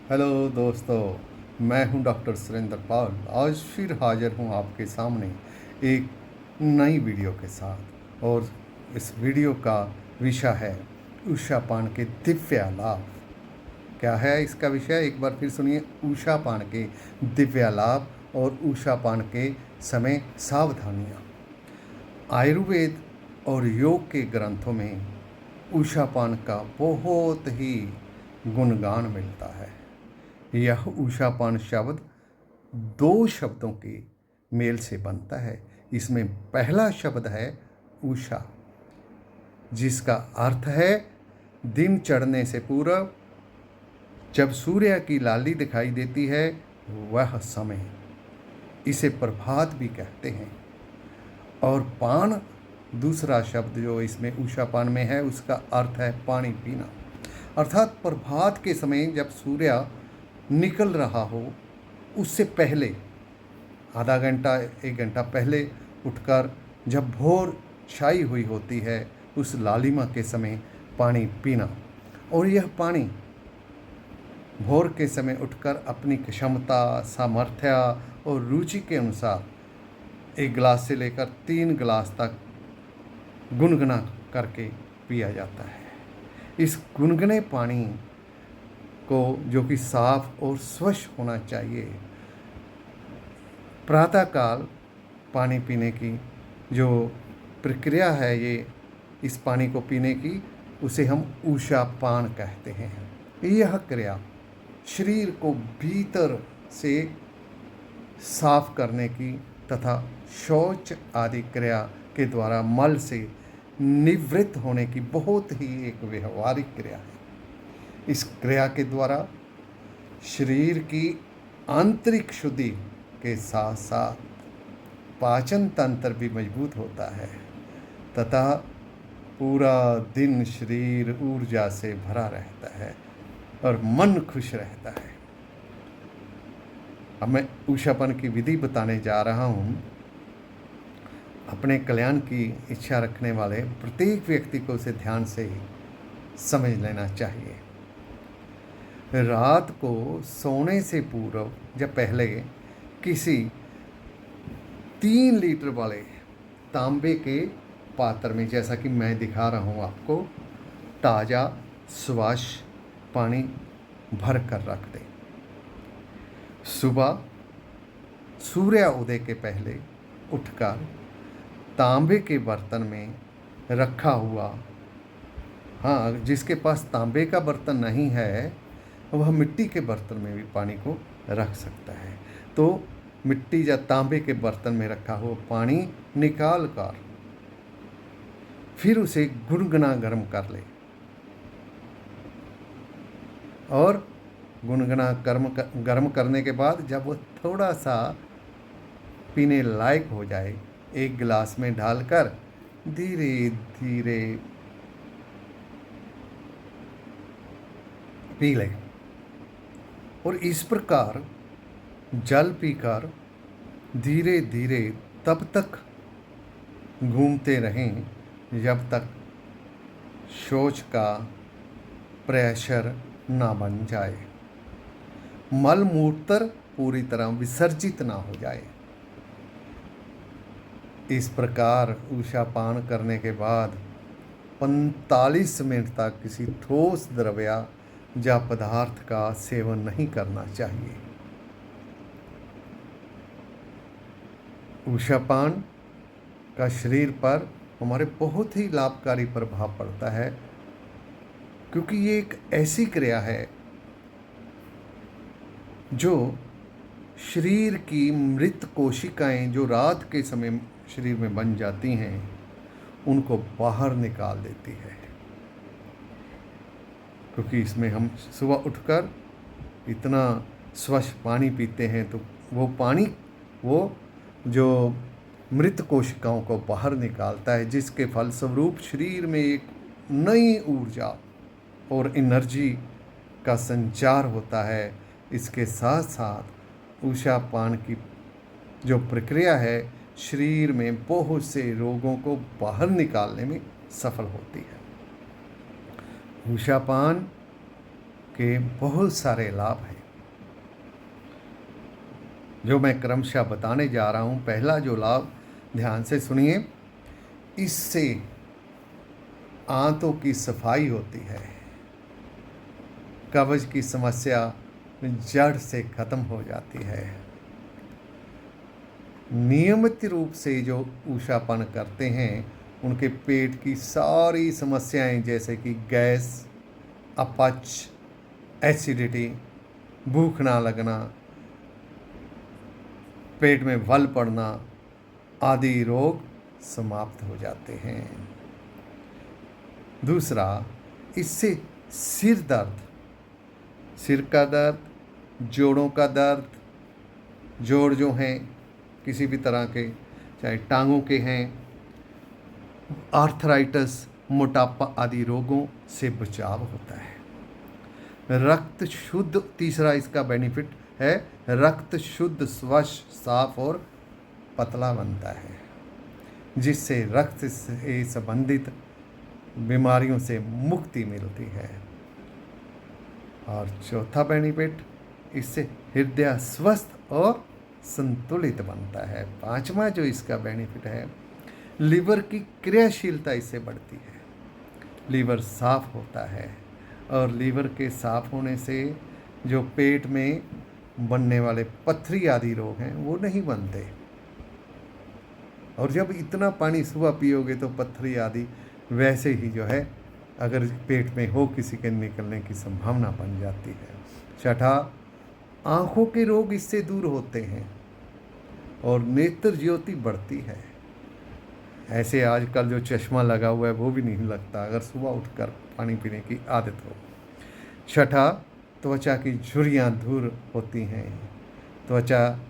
Hello दोस्तों, मैं हूं डॉक्टर सुरेंद्र पाल। आज फिर हाजिर हूं आपके सामने एक नई वीडियो के साथ। और इस वीडियो का विषय है उषा पान के दिव्य लाभ। क्या है इसका विषय? एक बार फिर सुनिए। उषा पान के दिव्य लाभ और उषा पान के समय सावधानियाँ। आयुर्वेद और योग के ग्रंथों में उषा पान का बहुत ही गुणगान मिलता है। यह उषापान शब्द दो शब्दों के मेल से बनता है। इसमें पहला शब्द है उषा, जिसका अर्थ है दिन चढ़ने से पूर्व जब सूर्य की लाली दिखाई देती है वह समय। इसे प्रभात भी कहते हैं। और पान, दूसरा शब्द जो इसमें उषापान में है, उसका अर्थ है पानी पीना। अर्थात प्रभात के समय जब सूर्य निकल रहा हो उससे पहले आधा घंटा 1 घंटा पहले उठकर जब भोर छाई हुई होती है उस लालिमा के समय पानी पीना। और यह पानी भोर के समय उठकर अपनी क्षमता, सामर्थ्य और रुचि के अनुसार 1 गिलास से लेकर 3 गिलास तक गुनगुना करके पिया जाता है। इस गुनगुने पानी को, जो कि साफ और स्वच्छ होना चाहिए, प्रातःकाल पानी पीने की जो प्रक्रिया है, ये इस पानी को पीने की, उसे हम उषा पान कहते हैं। यह क्रिया शरीर को भीतर से साफ करने की तथा शौच आदि क्रिया के द्वारा मल से निवृत्त होने की बहुत ही एक व्यवहारिक क्रिया है। इस क्रिया के द्वारा शरीर की आंतरिक शुद्धि के साथ साथ पाचन तंत्र भी मजबूत होता है तथा पूरा दिन शरीर ऊर्जा से भरा रहता है और मन खुश रहता है। अब मैं उषापान की विधि बताने जा रहा हूँ। अपने कल्याण की इच्छा रखने वाले प्रत्येक व्यक्ति को उसे ध्यान से समझ लेना चाहिए। रात को सोने से पूर्व या पहले किसी 3 लीटर वाले तांबे के पात्र में, जैसा कि मैं दिखा रहा हूँ आपको, ताज़ा स्वच्छ पानी भर कर रख दें। सुबह सूर्य उदय के पहले उठकर तांबे के बर्तन में रखा हुआ, हाँ, जिसके पास तांबे का बर्तन नहीं है वह मिट्टी के बर्तन में भी पानी को रख सकता है। तो मिट्टी या तांबे के बर्तन में रखा हुआ पानी निकाल कर फिर उसे गुनगुना गर्म कर ले। और गुनगुना गर्म करने के बाद जब वो थोड़ा सा पीने लायक हो जाए, 1 गिलास में डालकर धीरे धीरे पी ले। और इस प्रकार जल पीकर धीरे धीरे तब तक घूमते रहें जब तक शौच का प्रेशर ना बन जाए, मल मूत्र पूरी तरह विसर्जित ना हो जाए। इस प्रकार उषापान करने के बाद 45 मिनट तक किसी ठोस द्रव्य या पदार्थ का सेवन नहीं करना चाहिए। उषापान का शरीर पर हमारे बहुत ही लाभकारी प्रभाव पड़ता है, क्योंकि ये एक ऐसी क्रिया है जो शरीर की मृत कोशिकाएं जो रात के समय शरीर में बन जाती हैं उनको बाहर निकाल देती है। क्योंकि इसमें हम सुबह उठकर इतना स्वच्छ पानी पीते हैं तो वो पानी वो जो मृत कोशिकाओं को बाहर निकालता है, जिसके फलस्वरूप शरीर में एक नई ऊर्जा और एनर्जी का संचार होता है। इसके साथ साथ उषापान की जो प्रक्रिया है शरीर में बहुत से रोगों को बाहर निकालने में सफल होती है। उषापान के बहुत सारे लाभ हैं। जो मैं क्रमशः बताने जा रहा हूँ। पहला जो लाभ, ध्यान से सुनिए, इससे आंतों की सफाई होती है, कब्ज की समस्या जड़ से खत्म हो जाती है। नियमित रूप से जो ऊषापान करते हैं उनके पेट की सारी समस्याएं जैसे कि गैस, अपच, एसिडिटी, भूख ना लगना, पेट में वल पड़ना आदि रोग समाप्त हो जाते हैं। दूसरा, इससे सिर दर्द, सिर का दर्द, जोड़ों का दर्द, जोड़ जो हैं किसी भी तरह के, चाहे टांगों के हैं, आर्थराइटिस, मोटापा आदि रोगों से बचाव होता है। रक्त शुद्ध, तीसरा इसका बेनिफिट है, रक्त शुद्ध, स्वच्छ, साफ और पतला बनता है, जिससे रक्त से संबंधित बीमारियों से मुक्ति मिलती है। और चौथा बेनिफिट, इससे हृदय स्वस्थ और संतुलित बनता है। पांचवा जो इसका बेनिफिट है, लीवर की क्रियाशीलता इससे बढ़ती है, लीवर साफ होता है और लीवर के साफ होने से जो पेट में बनने वाले पथरी आदि रोग हैं वो नहीं बनते। और जब इतना पानी सुबह पियोगे तो पथरी आदि वैसे ही जो है अगर पेट में हो किसी के निकलने की संभावना बन जाती है। छठा, आँखों के रोग इससे दूर होते हैं और नेत्र ज्योति बढ़ती है। ऐसे आजकल जो चश्मा लगा हुआ है वो भी नहीं लगता अगर सुबह उठकर पानी पीने की आदत हो। छठा, त्वचा की झुर्रियाँ दूर होती हैं।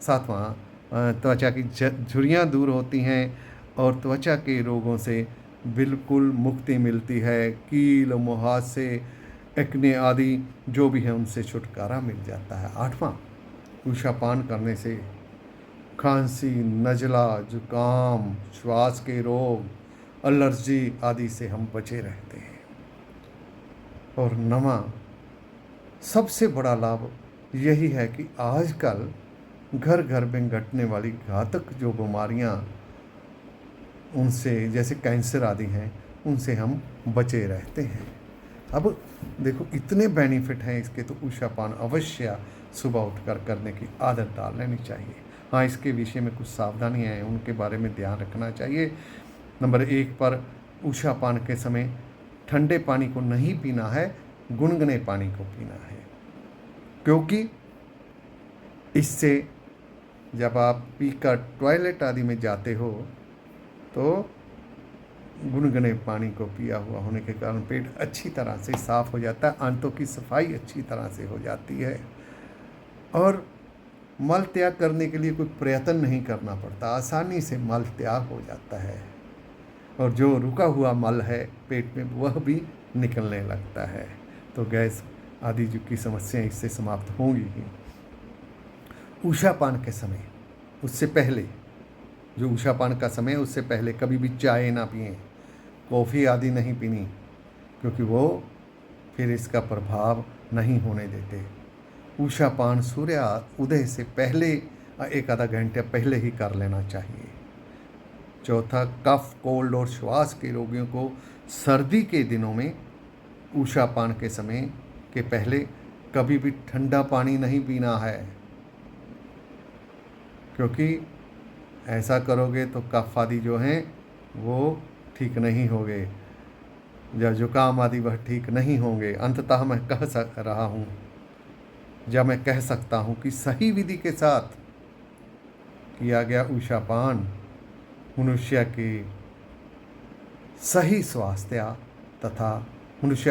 सातवां, त्वचा की झुर्रियाँ दूर होती हैं और त्वचा के रोगों से बिल्कुल मुक्ति मिलती है। कील, मुहासे, एक्ने आदि जो भी हैं उनसे छुटकारा मिल जाता है। आठवां, ऊषापान करने से खांसी, नज़ला, जुकाम, श्वास के रोग, एलर्जी आदि से हम बचे रहते हैं। और नवा, सबसे बड़ा लाभ यही है कि आजकल घर घर में घटने वाली घातक जो बीमारियां, उनसे जैसे कैंसर आदि हैं, उनसे हम बचे रहते हैं। अब देखो इतने बेनिफिट हैं इसके, तो ऊषापान अवश्य सुबह उठकर करने की आदत डाल लेनी चाहिए। हाँ, इसके विषय में कुछ सावधानियाँ हैं, उनके बारे में ध्यान रखना चाहिए। नंबर 1 पर, ऊषापान के समय ठंडे पानी को नहीं पीना है, गुनगुने पानी को पीना है, क्योंकि इससे जब आप पीकर टॉयलेट आदि में जाते हो तो गुनगुने पानी को पिया हुआ होने के कारण पेट अच्छी तरह से साफ हो जाता है, आंतों की सफाई अच्छी तरह से हो जाती है और मल त्याग करने के लिए कोई प्रयत्न नहीं करना पड़ता, आसानी से मल त्याग हो जाता है और जो रुका हुआ मल है पेट में वह भी निकलने लगता है। तो गैस आदि जो की समस्याएं इससे समाप्त होंगी ही। ऊषापान के समय, उससे पहले जो ऊषापान का समय, उससे पहले कभी भी चाय ना पिएं, कॉफ़ी आदि नहीं पीनी, क्योंकि वो फिर इसका प्रभाव नहीं होने देते। ऊषापान सूर्य उदय से पहले एक आधा घंटे पहले ही कर लेना चाहिए। चौथा, कफ, कोल्ड और श्वास के रोगियों को सर्दी के दिनों में ऊषापान के समय के पहले कभी भी ठंडा पानी नहीं पीना है, क्योंकि ऐसा करोगे तो कफ आदि जो हैं वो ठीक नहीं होंगे या जुकाम आदि वह ठीक नहीं होंगे। अंततः मैं कह सकता हूँ कि सही विधि के साथ किया गया ऊषापान मनुष्य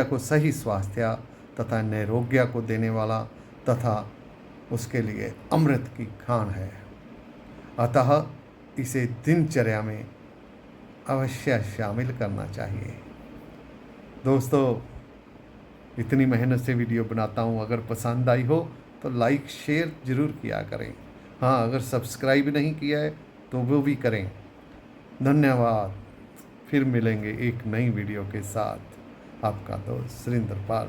को सही स्वास्थ्य तथा निरोग्य को देने वाला तथा उसके लिए अमृत की खान है। अतः इसे दिनचर्या में अवश्य शामिल करना चाहिए। दोस्तों, इतनी मेहनत से वीडियो बनाता हूँ, अगर पसंद आई हो तो लाइक शेयर ज़रूर किया करें। हाँ, अगर सब्सक्राइब नहीं किया है तो वो भी करें। धन्यवाद। फिर मिलेंगे एक नई वीडियो के साथ। आपका दोस्त सुरेंद्र पाल।